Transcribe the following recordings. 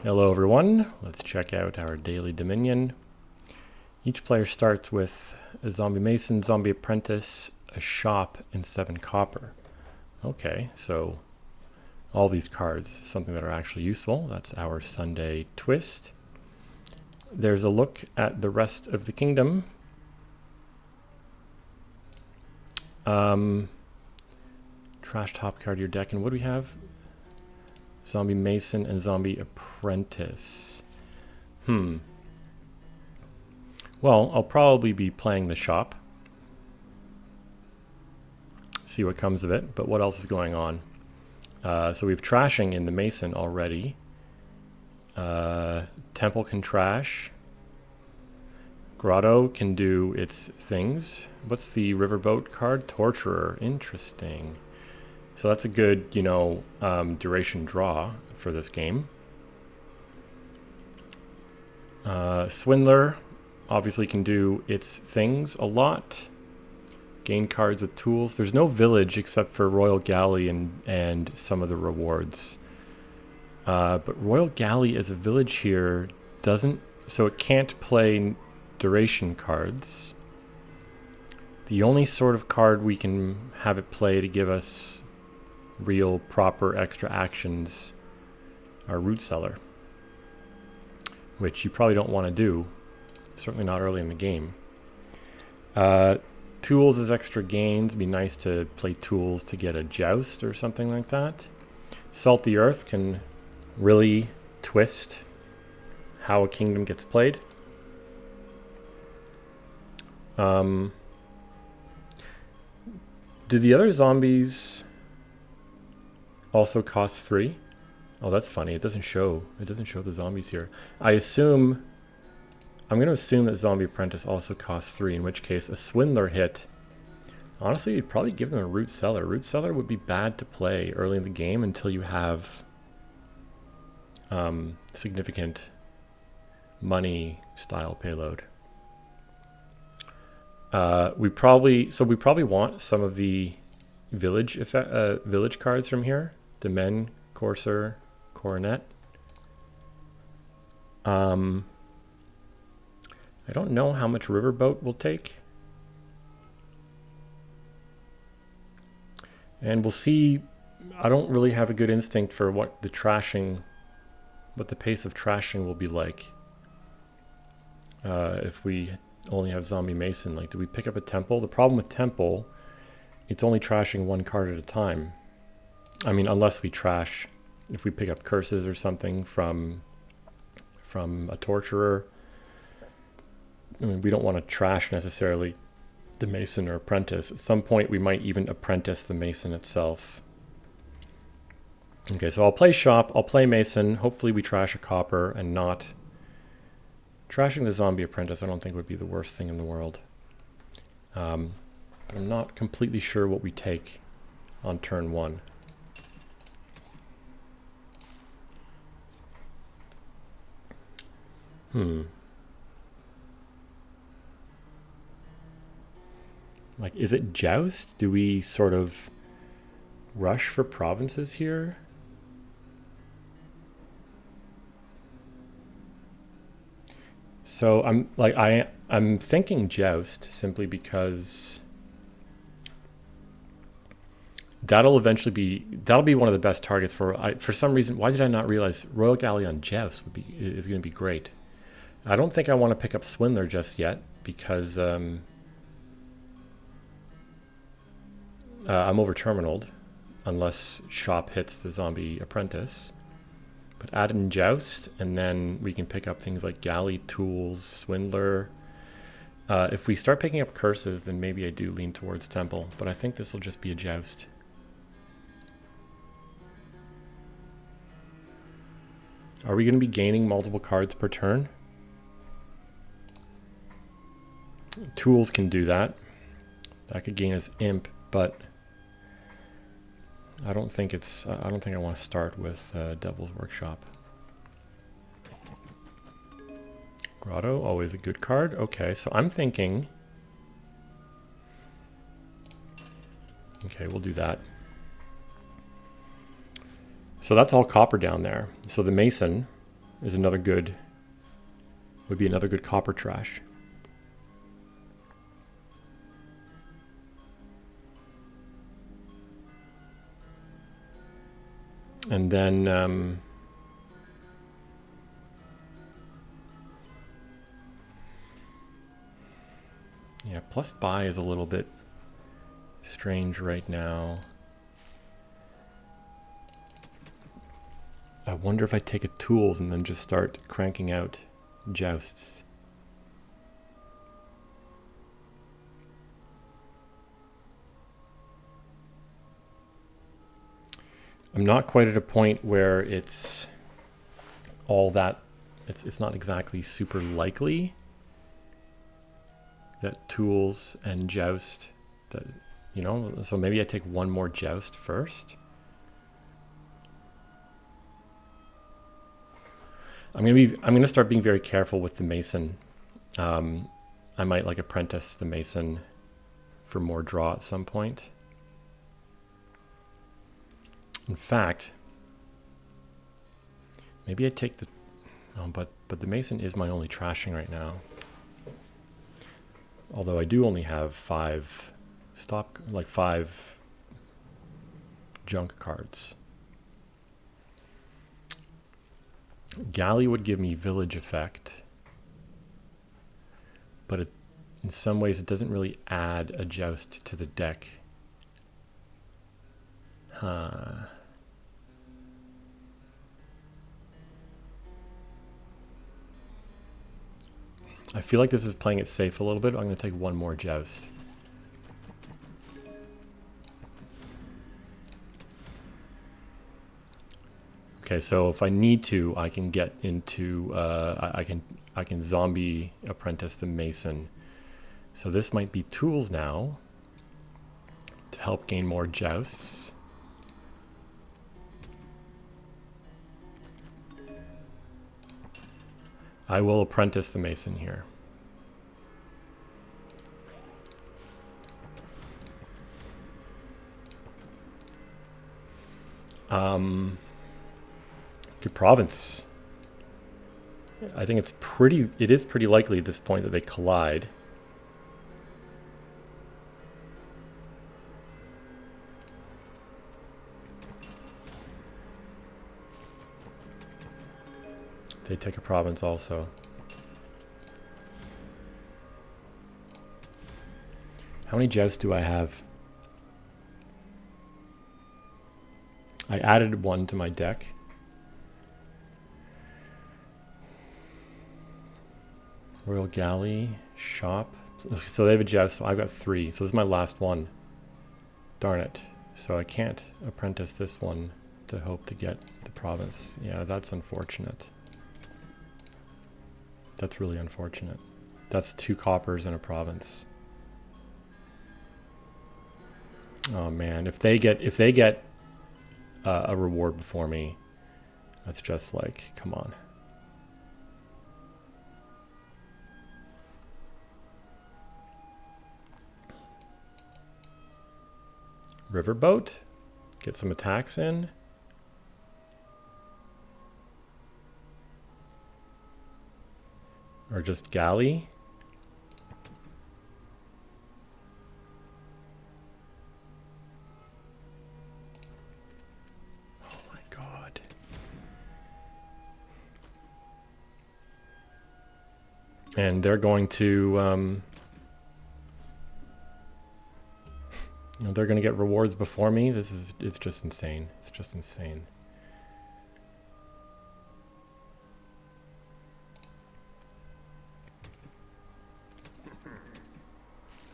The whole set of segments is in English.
Hello everyone, let's check out our daily Dominion. Each player starts with a zombie mason, zombie apprentice, a shop, and 7 copper. Okay, so all these cards, something that are actually useful. That's our Sunday twist. There's a look at the rest of the kingdom. Trash top card of your deck, and what do we have? Zombie mason and zombie apprentice. Well, I'll probably be playing the shop. See what comes of it, but what else is going on? So we have trashing in the mason already. Temple can trash. Grotto can do its things. What's the riverboat card? Torturer. Interesting. So that's a good, duration draw for this game. Swindler obviously can do its things a lot. Gain cards with tools. There's no village except for Royal Galley and some of the rewards. But Royal Galley as a village here doesn't, so it can't play duration cards. The only sort of card we can have it play to give us real proper extra actions are Root Cellar, which you probably don't want to do, certainly not early in the game. Tools as extra gains. It'd be nice to play tools to get a joust or something like that. Salt the Earth can really twist how a kingdom gets played. Do the other zombies also cost 3? Oh, that's funny. It doesn't show the zombies here. I'm going to assume that Zombie Apprentice also costs 3, in which case a Swindler hit. Honestly, you'd probably give them a Root Cellar. Root Cellar would be bad to play early in the game until you have significant money style payload. We probably want some of the village cards from here. Demen, Courser, Coronet. I don't know how much Riverboat will take. And we'll see. I don't really have a good instinct for what the pace of trashing will be like. If we only have Zombie Mason, do we pick up a Temple? The problem with Temple, it's only trashing 1 card at a time. I mean, unless we trash, if we pick up Curses or something from a Torturer. I mean, we don't want to trash necessarily the Mason or Apprentice. At some point, we might even Apprentice the Mason itself. Okay, so I'll play Shop, I'll play Mason. Hopefully we trash a Copper and not... Trashing the Zombie Apprentice I don't think would be the worst thing in the world. But I'm not completely sure what we take on turn 1. Is it Joust? Do we sort of rush for provinces here? So I'm thinking Joust simply because that'll be one of the best targets for some reason. Why did I not realize Royal Galley on Joust is going to be great? I don't think I want to pick up Swindler just yet because I'm over-terminaled unless Shop hits the Zombie Apprentice. But add in Joust, and then we can pick up things like Galley, Tools, Swindler. If we start picking up Curses, then maybe I do lean towards Temple, but I think this will just be a Joust. Are we going to be gaining multiple cards per turn? Tools can do that. That could gain us Imp, but I don't think I want to start with Devil's Workshop. Grotto, always a good card. Okay, so I'm thinking... Okay, we'll do that. So that's all copper down there. So the Mason is another good, would be another good copper trash. And then yeah, plus buy is a little bit strange right now. I wonder if I take a tools and then just start cranking out jousts. I'm not quite at a point where it's all that, it's not exactly super likely that tools and joust, that, you know, so maybe I take one more joust first. I'm gonna start being very careful with the mason. I might like apprentice the mason for more draw at some point. In fact, maybe I take the, oh, but the mason is my only trashing right now. Although I do only have 5 junk cards. Galley would give me village effect, but in some ways it doesn't really add a joust to the deck. Huh. I feel like this is playing it safe a little bit. I'm going to take one more joust. Okay, so if I need to, I can get into I can zombie apprentice the mason. So this might be tools now to help gain more jousts. I will apprentice the mason here. Good province. I think it is pretty likely at this point that they collide. They take a province also. How many jousts do I have? I added one to my deck. Royal Galley, shop. So they have a joust, so I've got 3. So this is my last one. Darn it. So I can't apprentice this one to hope to get the province. Yeah, that's unfortunate. That's really unfortunate. That's 2 coppers and a province. Oh man, if they get a reward before me, that's just like, come on. Riverboat, get some attacks in. Or just galley. Oh my god. And they're going to, you know, they're going to get rewards before me. It's just insane. It's just insane.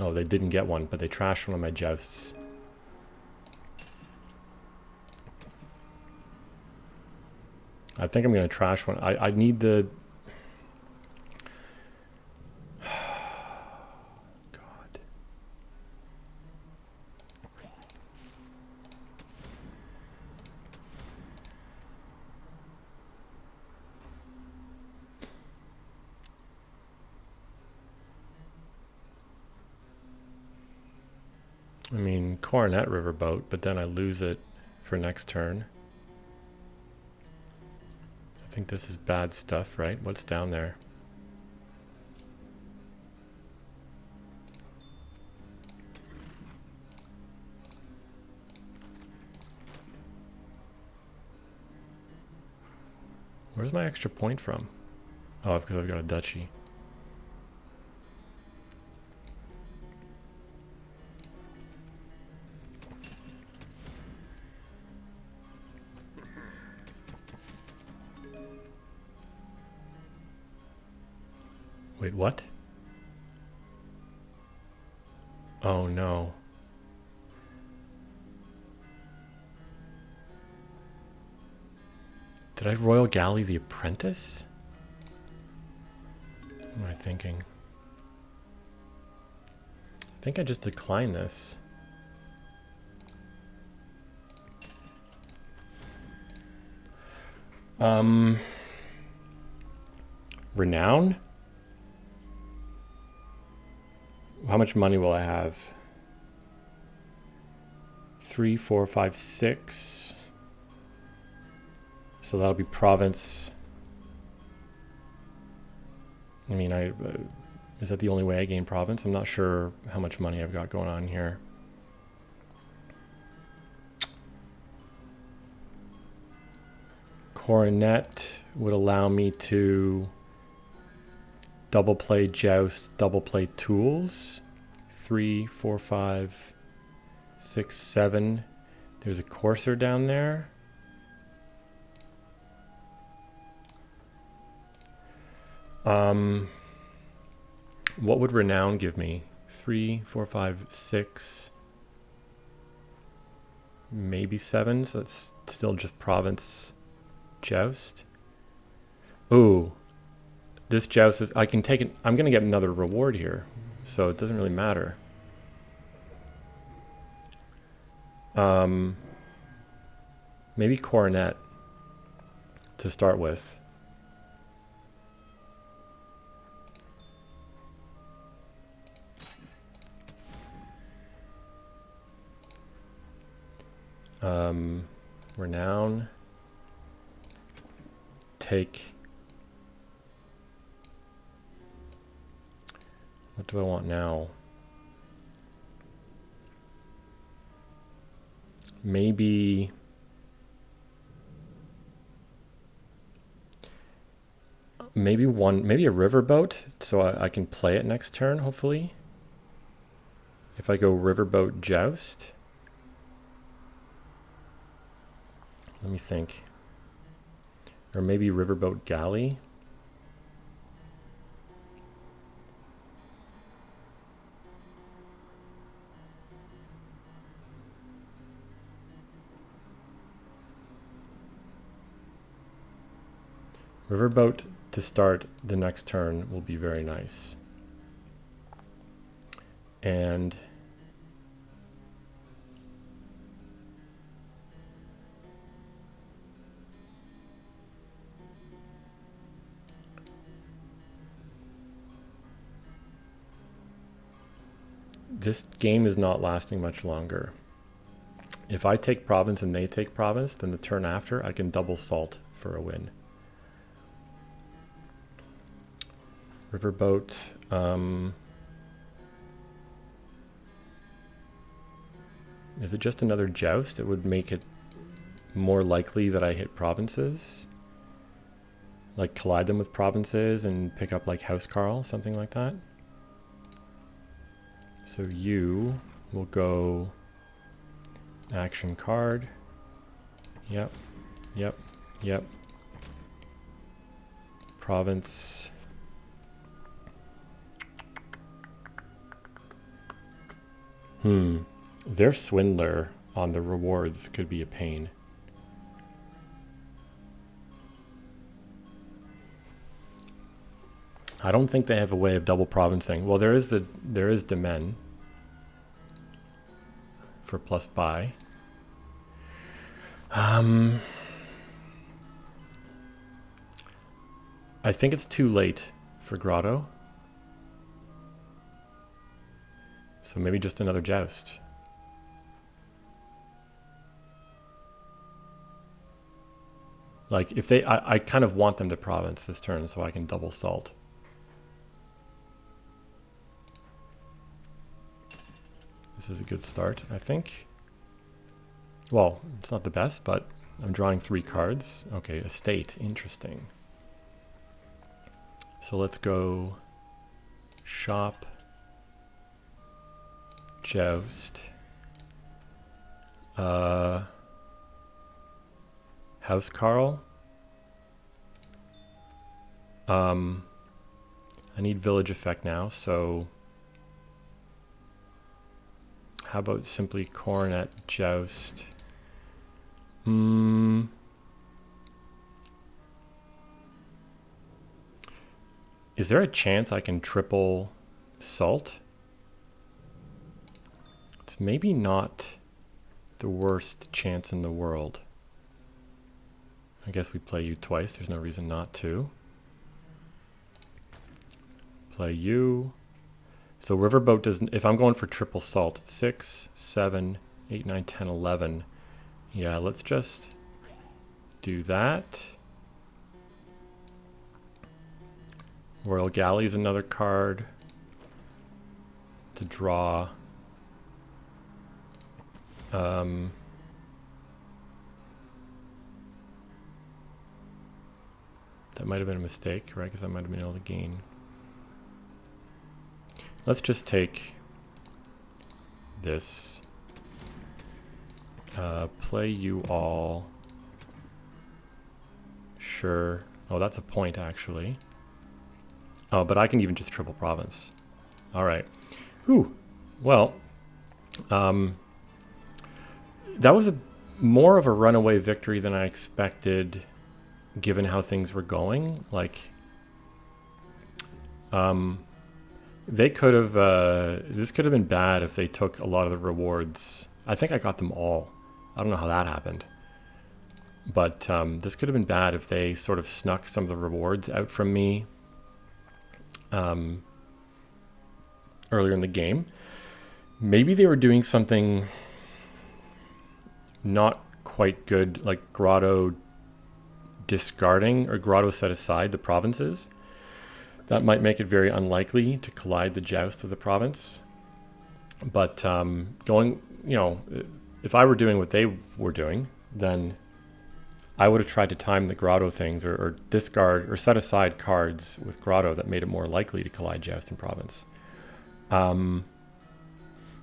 Oh, they didn't get one, but they trashed one of my jousts. I think I'm going to trash one. I need the... God. I mean, Coronet Riverboat, but then I lose it for next turn. I I think this is bad stuff, right? What's down there? Where's my extra point from? Oh, because I've got a duchy. Wait, what? Oh no. Did I Royal Galley the Apprentice? What am I thinking? I think I just declined this. Renown? How much money will I have? 3, 4, 5, 6. So that'll be province. I mean, is that the only way I gain province? I'm not sure how much money I've got going on here. Coronet would allow me to double play Joust, double play Tools. 3, 4, 5, 6, 7. There's a Courser down there. What would Renown give me? 3, 4, 5, 6. Maybe 7. So that's still just province Joust. Ooh. This Joust is, I can take it. I'm going to get another reward here. So it doesn't really matter. Maybe Coronet to start with. Renown. Take. What do I want now? Maybe maybe a riverboat, so I can play it next turn, hopefully. If I go riverboat Joust. Let me think. Or maybe riverboat galley. Riverboat to start the next turn will be very nice. And this game is not lasting much longer. If I take province and they take province, then the turn after I can double salt for a win. Riverboat. Is it just another Joust? It would make it more likely that I hit provinces. Like collide them with provinces and pick up like Housecarl, something like that. So you will go action card. Yep, yep, yep. Province. Their Swindler on the rewards could be a pain. I don't think they have a way of double provincing. Well, there is Demen for plus buy. I think it's too late for Grotto. So maybe just another Joust. Like, if they... I kind of want them to province this turn so I can double salt. This is a good start, I think. Well, it's not the best, but I'm drawing 3 cards. Okay, estate. Interesting. So let's go shop, joust, Housecarl. I need village effect now, so how about simply Coronet, joust? Is there a chance I can triple salt? It's maybe not the worst chance in the world. I guess we play you twice. There's no reason not to. Play you. So Riverboat doesn't... If I'm going for triple salt, 6, 7, 8, 9, 10, 11. Yeah, let's just do that. Royal Galley is another card to draw. That might have been a mistake, right? Because I might have been able to gain. Let's just take this. Play you all. Sure. Oh, that's a point, actually. Oh, but I can even just triple province. All right. Whew. Well, that was more of a runaway victory than I expected, given how things were going. Like, they could have, this could have been bad if they took a lot of the rewards. I think I got them all. I don't know how that happened. But this could have been bad if they sort of snuck some of the rewards out from me earlier in the game. Maybe they were doing something not quite good, like Grotto discarding, or Grotto set aside the provinces. That might make it very unlikely to collide the joust of the province. But going, you know, if I were doing what they were doing, then I would have tried to time the Grotto things, or discard or set aside cards with Grotto that made it more likely to collide joust and province.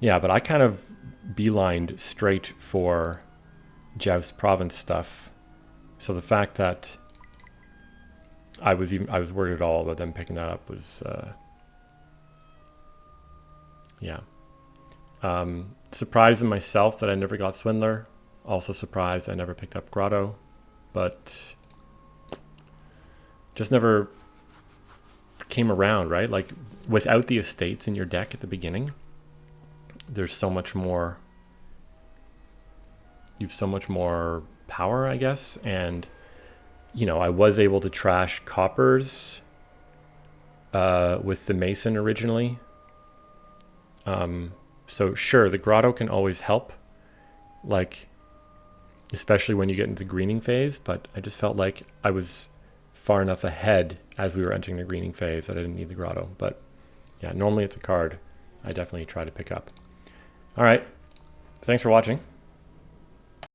Yeah, but I kind of beelined straight for joust province stuff. So the fact that I was worried at all about them picking that up was, yeah. Surprised in myself that I never got Swindler. Also surprised I never picked up Grotto, but just never came around, right? Like, without the estates in your deck at the beginning, there's so much more, you've so much more power, I guess. And, you know, I was able to trash Coppers with the Mason originally. So sure, the Grotto can always help, like, especially when you get into the greening phase, but I just felt like I was far enough ahead as we were entering the greening phase that I didn't need the Grotto. But yeah, normally it's a card I definitely try to pick up. All right, thanks for watching.